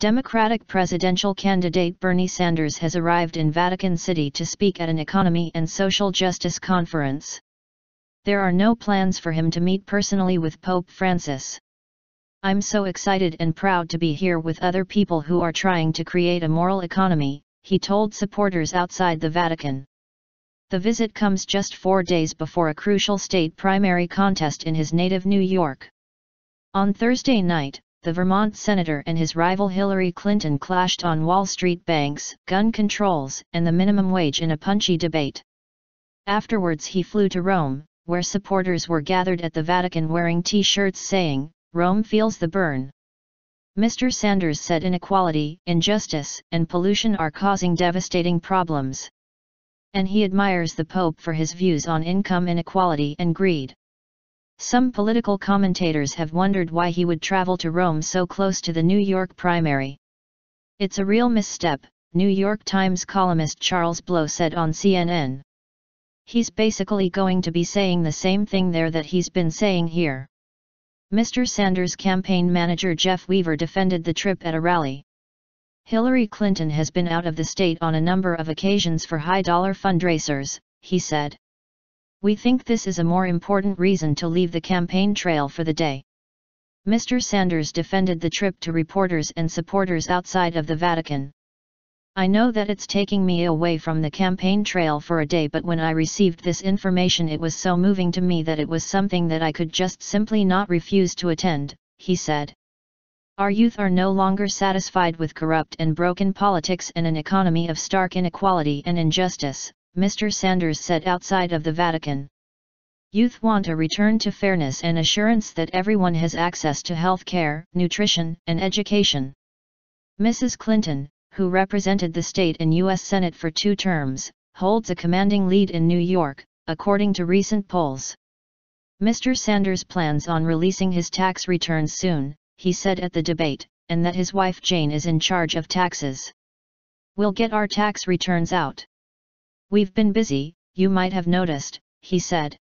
Democratic presidential candidate Bernie Sanders has arrived in Vatican City to speak at an economy and social justice conference. There are no plans for him to meet personally with Pope Francis. "I'm so excited and proud to be here with other people who are trying to create a moral economy," he told supporters outside the Vatican. The visit comes just 4 days before a crucial state primary contest in his native New York. On Thursday night, the Vermont senator and his rival Hillary Clinton clashed on Wall Street banks, gun controls, and the minimum wage in a punchy debate. Afterwards he flew to Rome, where supporters were gathered at the Vatican wearing T-shirts saying, "Rome feels the Bern." Mr. Sanders said inequality, injustice, and pollution are causing devastating problems. And he admires the Pope for his views on income inequality and greed. Some political commentators have wondered why he would travel to Rome so close to the New York primary. "It's a real misstep," New York Times columnist Charles Blow said on CNN. "He's basically going to be saying the same thing there that he's been saying here." Mr. Sanders' campaign manager Jeff Weaver defended the trip at a rally. "Hillary Clinton has been out of the state on a number of occasions for high-dollar fundraisers," he said. "We think this is a more important reason to leave the campaign trail for the day." Mr. Sanders defended the trip to reporters and supporters outside of the Vatican. "I know that it's taking me away from the campaign trail for a day, but when I received this information it was so moving to me that it was something that I could just simply not refuse to attend," he said. "Our youth are no longer satisfied with corrupt and broken politics and an economy of stark inequality and injustice," Mr. Sanders said outside of the Vatican. "Youth want a return to fairness and assurance that everyone has access to health care, nutrition, and education." Mrs. Clinton, who represented the state in U.S. Senate for 2 terms, holds a commanding lead in New York, according to recent polls. Mr. Sanders plans on releasing his tax returns soon, he said at the debate, and that his wife Jane is in charge of taxes. "We'll get our tax returns out. We've been busy, you might have noticed," he said.